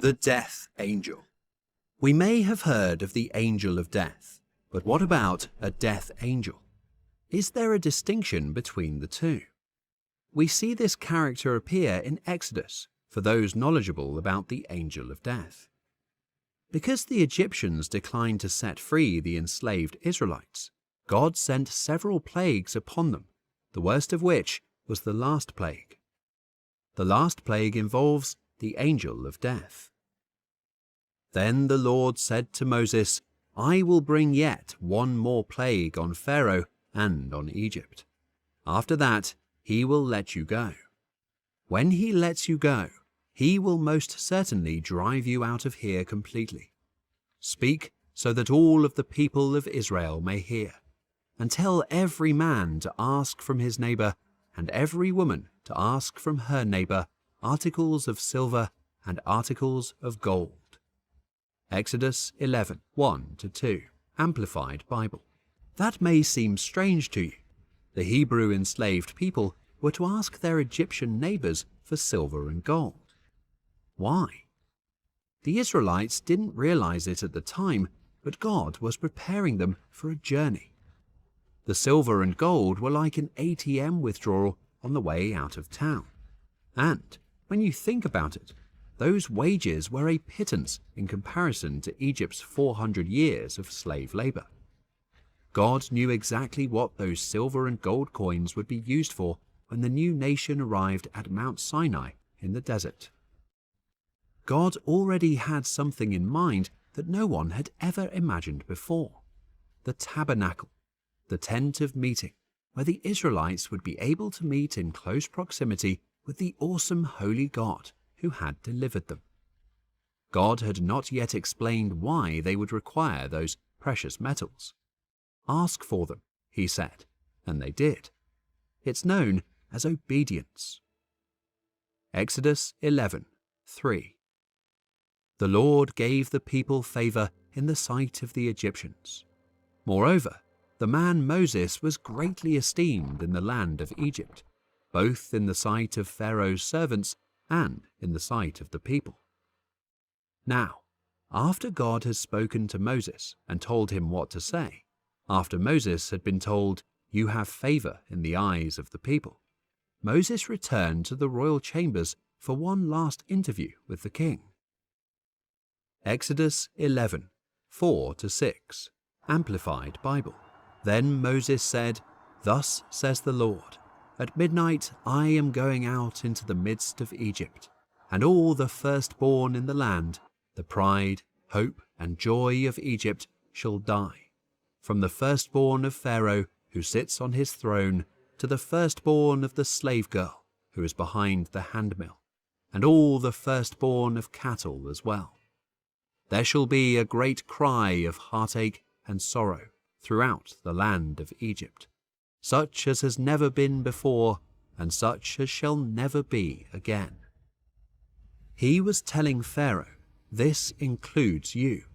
The death angel. We may have heard of the angel of death, but what about a death angel? Is there a distinction between the two? We see this character appear in Exodus for those knowledgeable about the angel of death. Because the Egyptians declined to set free the enslaved Israelites, God sent several plagues upon them, the worst of which was the last plague. The last plague involves the angel of death. Then the Lord said to Moses, "I will bring yet one more plague on Pharaoh and on Egypt. After that, he will let you go. When he lets you go, he will most certainly drive you out of here completely. Speak so that all of the people of Israel may hear, and tell every man to ask from his neighbor, and every woman to ask from her neighbor articles of silver and articles of gold." Exodus 11, 1-2, Amplified Bible. That may seem strange to you. The Hebrew enslaved people were to ask their Egyptian neighbors for silver and gold. Why? The Israelites didn't realize it at the time, but God was preparing them for a journey. The silver and gold were like an ATM withdrawal on the way out of town. And when you think about it, those wages were a pittance in comparison to Egypt's 400 years of slave labor. God knew exactly what those silver and gold coins would be used for when the new nation arrived at Mount Sinai in the desert. God already had something in mind that no one had ever imagined before: the tabernacle, the tent of meeting, where the Israelites would be able to meet in close proximity with the awesome holy God who had delivered them. God had not yet explained why they would require those precious metals. Ask for them, he said, and they did. It's known as obedience. Exodus 11, 3. The Lord gave the people favor in the sight of the Egyptians. Moreover, the man Moses was greatly esteemed in the land of Egypt, both in the sight of Pharaoh's servants and in the sight of the people. Now, after God has spoken to Moses and told him what to say, after Moses had been told, "You have favor in the eyes of the people," Moses returned to the royal chambers for one last interview with the king. Exodus 11, 4-6, Amplified Bible. Then Moses said, "Thus says the Lord, at midnight I am going out into the midst of Egypt, and all the firstborn in the land, the pride, hope, and joy of Egypt, shall die, from the firstborn of Pharaoh who sits on his throne to the firstborn of the slave girl who is behind the handmill, and all the firstborn of cattle as well. There shall be a great cry of heartache and sorrow throughout the land of Egypt, such as has never been before, and such as shall never be again." He was telling Pharaoh, this includes you.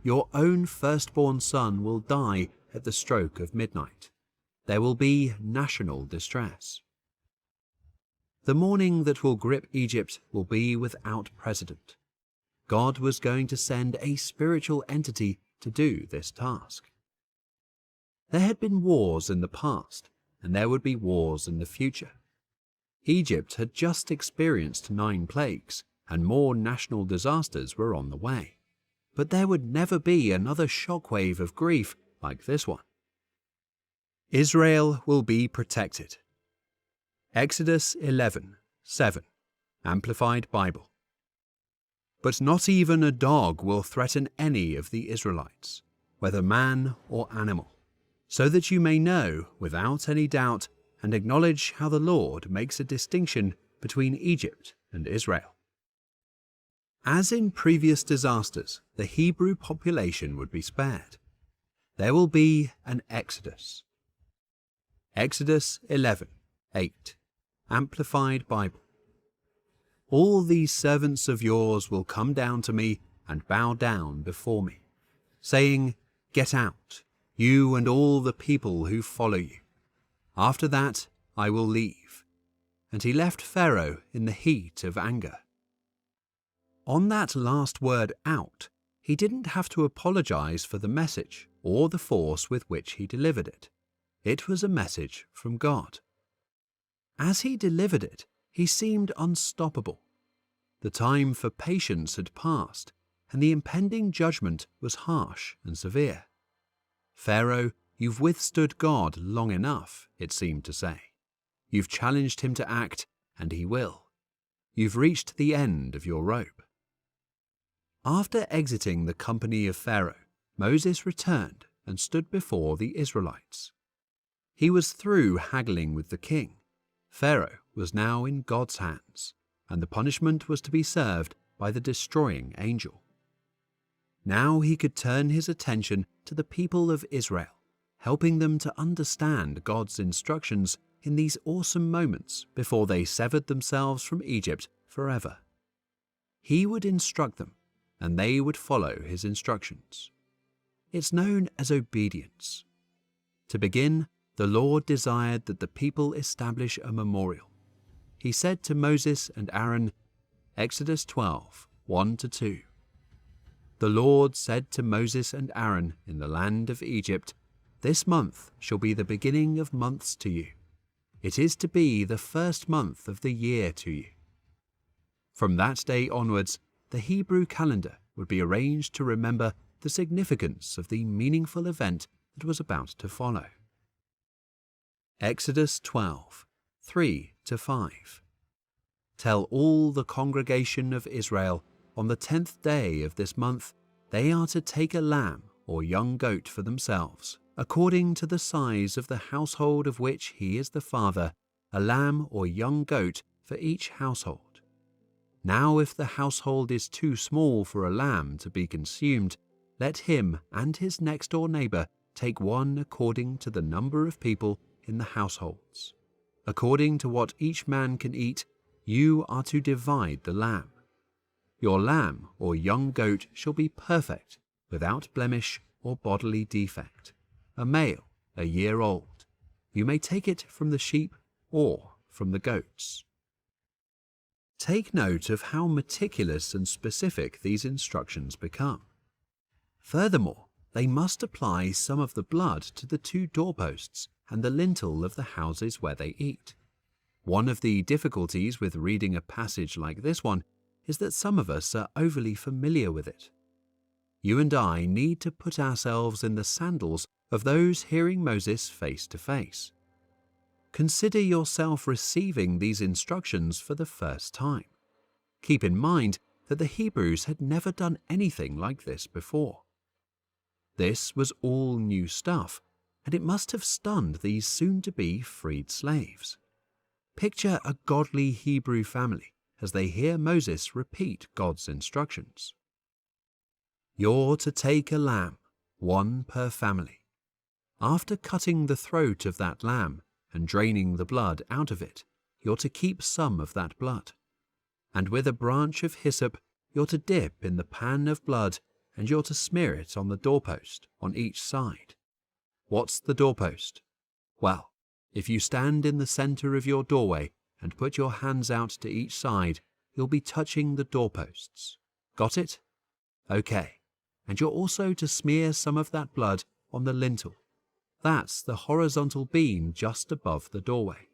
Your own firstborn son will die at the stroke of midnight. There will be national distress. The mourning that will grip Egypt will be without precedent. God was going to send a spiritual entity to do this task. There had been wars in the past, and there would be wars in the future. Egypt had just experienced 9 plagues, and more national disasters were on the way. But there would never be another shockwave of grief like this one. Israel will be protected. Exodus 11, 7, Amplified Bible. But not even a dog will threaten any of the Israelites, whether man or animal, so that you may know without any doubt and acknowledge how the Lord makes a distinction between Egypt and Israel. As in previous disasters, the Hebrew population would be spared. There will be an exodus. Exodus 11, 8, Amplified Bible. All these servants of yours will come down to me and bow down before me, saying, "Get out, you and all the people who follow you. After that I will leave." And he left Pharaoh in the heat of anger. On that last word out, he didn't have to apologize for the message or the force with which he delivered it. It was a message from God. As he delivered it, he seemed unstoppable. The time for patience had passed, and the impending judgment was harsh and severe. Pharaoh, you've withstood God long enough, it seemed to say. You've challenged him to act, and he will. You've reached the end of your rope. After exiting the company of Pharaoh, Moses returned and stood before the Israelites. He was through haggling with the king. Pharaoh was now in God's hands, and the punishment was to be served by the destroying angel. Now he could turn his attention to the people of Israel, helping them to understand God's instructions in these awesome moments before they severed themselves from Egypt forever. He would instruct them, and they would follow his instructions. It's known as obedience. To begin, the Lord desired that the people establish a memorial. He said to Moses and Aaron, Exodus 12, 1-2, The Lord said to Moses and Aaron in the land of Egypt, This month shall be the beginning of months to you. It is to be the first month of the year to you. From that day onwards, the Hebrew calendar would be arranged to remember the significance of the meaningful event that was about to follow. Exodus 12, 3-5. Tell all the congregation of Israel, on the 10th day of this month, they are to take a lamb or young goat for themselves, according to the size of the household of which he is the father, a lamb or young goat for each household. Now if the household is too small for a lamb to be consumed, let him and his next-door neighbor take one according to the number of people in the households. According to what each man can eat, you are to divide the lamb. Your lamb or young goat shall be perfect, without blemish or bodily defect, a male, a year old. You may take it from the sheep or from the goats. Take note of how meticulous and specific these instructions become. Furthermore, they must apply some of the blood to the 2 doorposts and the lintel of the houses where they eat. One of the difficulties with reading a passage like this one is that some of us are overly familiar with it. You and I need to put ourselves in the sandals of those hearing Moses face to face. Consider yourself receiving these instructions for the first time. Keep in mind that the Hebrews had never done anything like this before. This was all new stuff, and it must have stunned these soon-to-be freed slaves. Picture a godly Hebrew family as they hear Moses repeat God's instructions. You're to take a lamb, one per family. After cutting the throat of that lamb and draining the blood out of it, you're to keep some of that blood. And with a branch of hyssop, you're to dip in the pan of blood, and you're to smear it on the doorpost on each side. What's the doorpost? Well, if you stand in the center of your doorway and put your hands out to each side, you'll be touching the doorposts. Got it? Okay. And you're also to smear some of that blood on the lintel. That's the horizontal beam just above the doorway.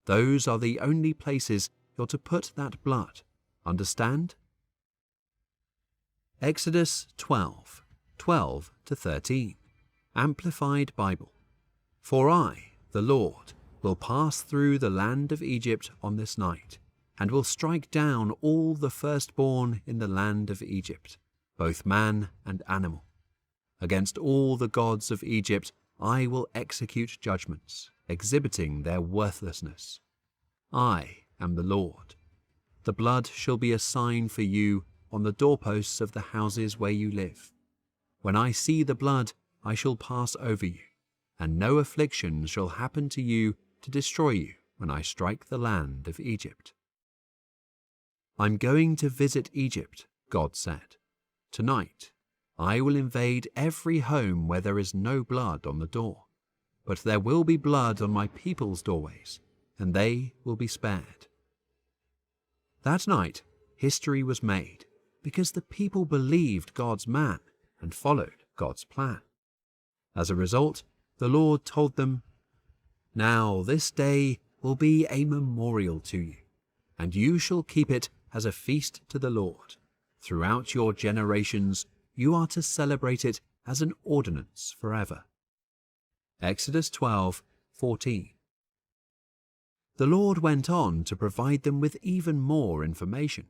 Those are the only places you're to put that blood. Understand? Exodus 12, 12-13. Amplified Bible. For I, the Lord, will pass through the land of Egypt on this night, and will strike down all the firstborn in the land of Egypt, both man and animal. Against all the gods of Egypt I will execute judgments, exhibiting their worthlessness. I am the Lord. The blood shall be a sign for you on the doorposts of the houses where you live. When I see the blood, I shall pass over you, and no affliction shall happen to you to destroy you when I strike the land of Egypt. I'm going to visit Egypt, God said. Tonight, I will invade every home where there is no blood on the door, but there will be blood on my people's doorways, and they will be spared. That night, history was made, because the people believed God's man and followed God's plan. As a result, the Lord told them, "Now this day will be a memorial to you, and you shall keep it as a feast to the Lord. Throughout your generations you are to celebrate it as an ordinance forever." Exodus 12:14. The Lord went on to provide them with even more information.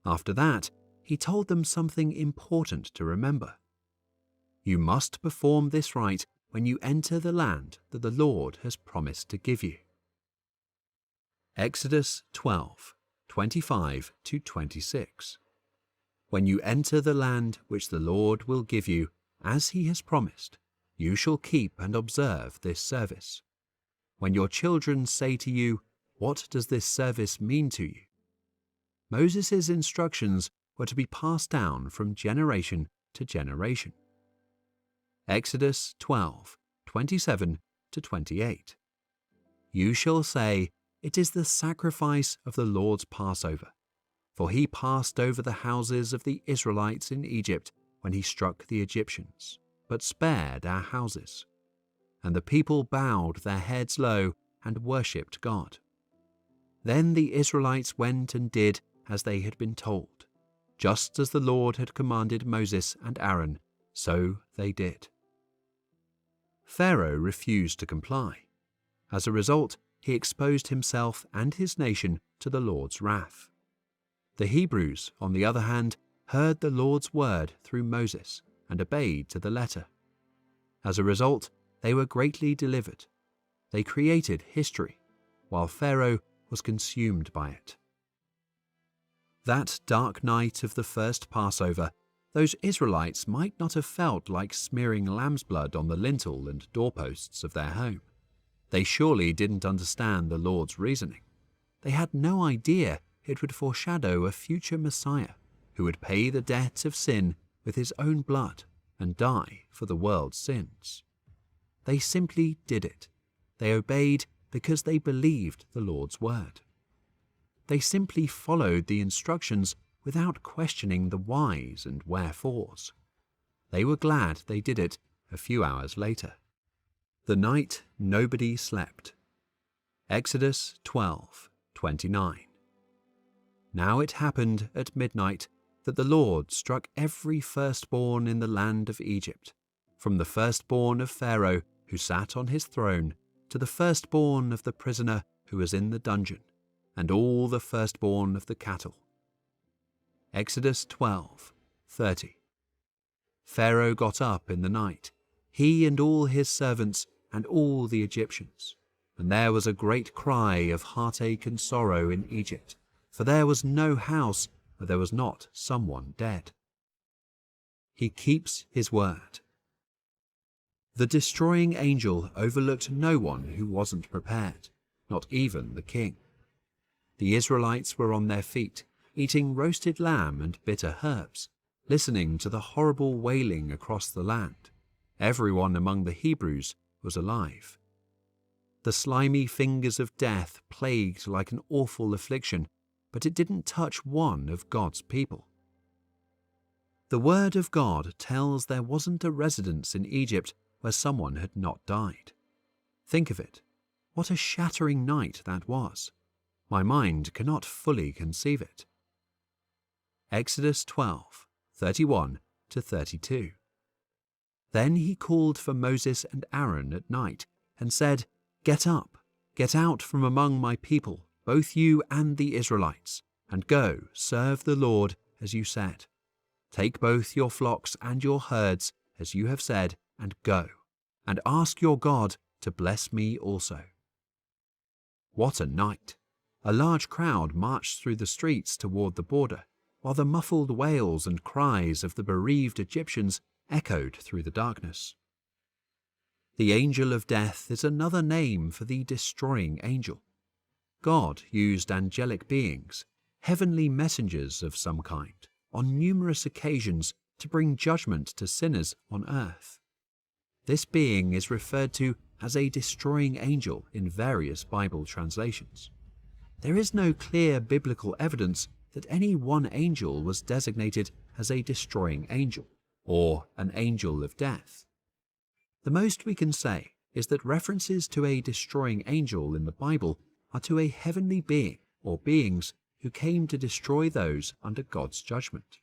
After that, he told them something important to remember. You must perform this rite when you enter the land that the Lord has promised to give you. Exodus 12:25-26. When you enter the land which the Lord will give you, as he has promised, you shall keep and observe this service. When your children say to you, "What does this service mean to you?" Moses' instructions were to be passed down from generation to generation. Exodus 12:27-28. You shall say, "It is the sacrifice of the Lord's Passover. For he passed over the houses of the Israelites in Egypt when he struck the Egyptians, but spared our houses." And the people bowed their heads low and worshipped God. Then the Israelites went and did as they had been told. Just as the Lord had commanded Moses and Aaron, so they did. Pharaoh refused to comply. As a result, he exposed himself and his nation to the Lord's wrath. The Hebrews, on the other hand, heard the Lord's word through Moses and obeyed to the letter. As a result, they were greatly delivered. They created history, while Pharaoh was consumed by it. That dark night of the first Passover, those Israelites might not have felt like smearing lamb's blood on the lintel and doorposts of their home. They surely didn't understand the Lord's reasoning. They had no idea it would foreshadow a future Messiah who would pay the debt of sin with his own blood and die for the world's sins. They simply did it. They obeyed because they believed the Lord's word. They simply followed the instructions without questioning the whys and wherefores. They were glad they did it a few hours later. The night nobody slept. Exodus 12:29. Now it happened at midnight that the Lord struck every firstborn in the land of Egypt, from the firstborn of Pharaoh who sat on his throne to the firstborn of the prisoner who was in the dungeon, and all the firstborn of the cattle. Exodus 12:30. Pharaoh got up in the night, he and all his servants and all the Egyptians, and there was a great cry of heartache and sorrow in Egypt, for there was no house where there was not someone dead. He keeps his word. The destroying angel overlooked no one who wasn't prepared, not even the king. The Israelites were on their feet, eating roasted lamb and bitter herbs, listening to the horrible wailing across the land. Everyone among the Hebrews was alive. The slimy fingers of death plagued like an awful affliction, but it didn't touch one of God's people. The word of God tells there wasn't a residence in Egypt where someone had not died. Think of it. What a shattering night that was. My mind cannot fully conceive it. Exodus 12:31-32. Then he called for Moses and Aaron at night and said, "Get up, get out from among my people, both you and the Israelites, and go serve the Lord as you said. Take both your flocks and your herds as you have said, and go, and ask your God to bless me also." What a night! A large crowd marched through the streets toward the border, while the muffled wails and cries of the bereaved Egyptians echoed through the darkness. The angel of death is another name for the destroying angel. God used angelic beings, heavenly messengers of some kind, on numerous occasions to bring judgment to sinners on earth. This being is referred to as a destroying angel in various Bible translations. There is no clear biblical evidence that any one angel was designated as a destroying angel, or an angel of death. The most we can say is that references to a destroying angel in the Bible are to a heavenly being or beings who came to destroy those under God's judgment.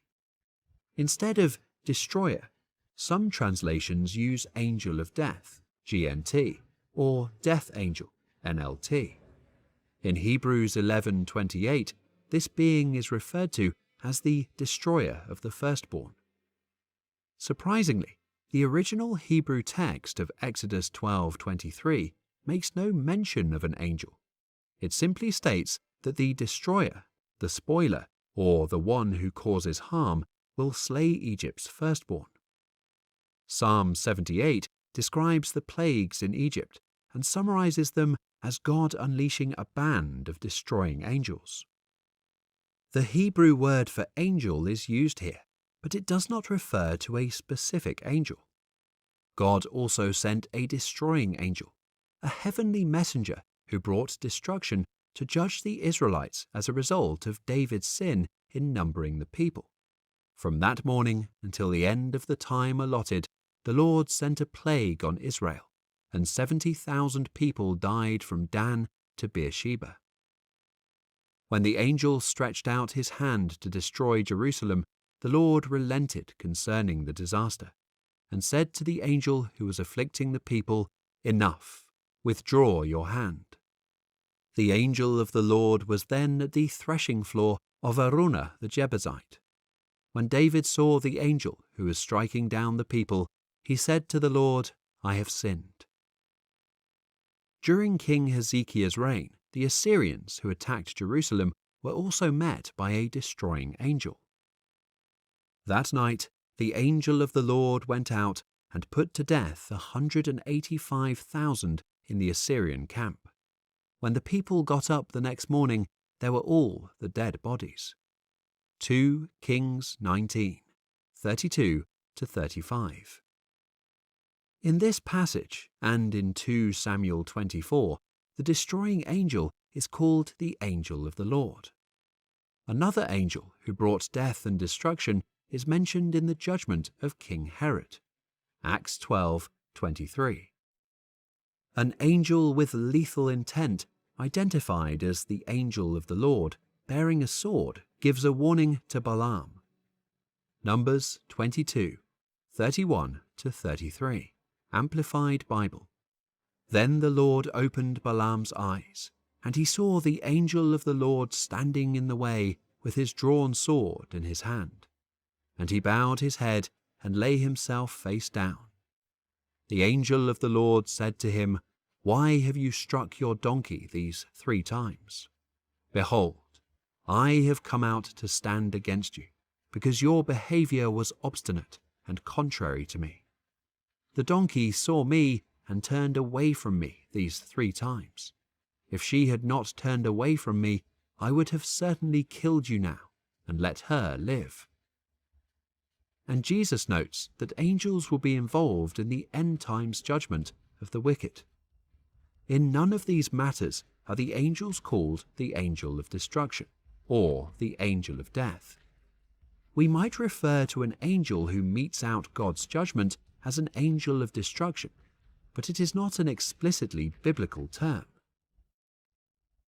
Instead of destroyer, some translations use angel of death, GNT, or death angel, NLT. In Hebrews 11:28, this being is referred to as the destroyer of the firstborn. Surprisingly, the original Hebrew text of Exodus 12:23 makes no mention of an angel. It simply states that the destroyer, the spoiler, or the one who causes harm, will slay Egypt's firstborn. Psalm 78 describes the plagues in Egypt and summarizes them as God unleashing a band of destroying angels. The Hebrew word for angel is used here, but it does not refer to a specific angel. God also sent a destroying angel, a heavenly messenger who brought destruction to judge the Israelites as a result of David's sin in numbering the people. From that morning until the end of the time allotted, the Lord sent a plague on Israel, and 70,000 people died from Dan to Beersheba. When the angel stretched out his hand to destroy Jerusalem, the Lord relented concerning the disaster, and said to the angel who was afflicting the people, "Enough, withdraw your hand." The angel of the Lord was then at the threshing floor of Araunah the Jebusite. When David saw the angel who was striking down the people, he said to the Lord, "I have sinned." During King Hezekiah's reign, the Assyrians who attacked Jerusalem were also met by a destroying angel. That night, the angel of the Lord went out and put to death 185,000 in the Assyrian camp. When the people got up the next morning, there were all the dead bodies. 2 Kings 19:32-35. In this passage, and in 2 Samuel 24, the destroying angel is called the angel of the Lord. Another angel who brought death and destruction is mentioned in the judgment of King Herod. Acts 12:23. An angel with lethal intent, identified as the angel of the Lord, bearing a sword, gives a warning to Balaam. Numbers 22:31-33, Amplified Bible. Then the Lord opened Balaam's eyes, and he saw the angel of the Lord standing in the way with his drawn sword in his hand. And he bowed his head and lay himself face down. The angel of the Lord said to him, "Why have you struck your donkey these 3 times? Behold, I have come out to stand against you, because your behavior was obstinate and contrary to me. The donkey saw me and turned away from me these 3 times. If she had not turned away from me, I would have certainly killed you now and let her live." And Jesus notes that angels will be involved in the end times judgment of the wicked. In none of these matters are the angels called the angel of destruction or the angel of death. We might refer to an angel who metes out God's judgment as an angel of destruction, but it is not an explicitly biblical term.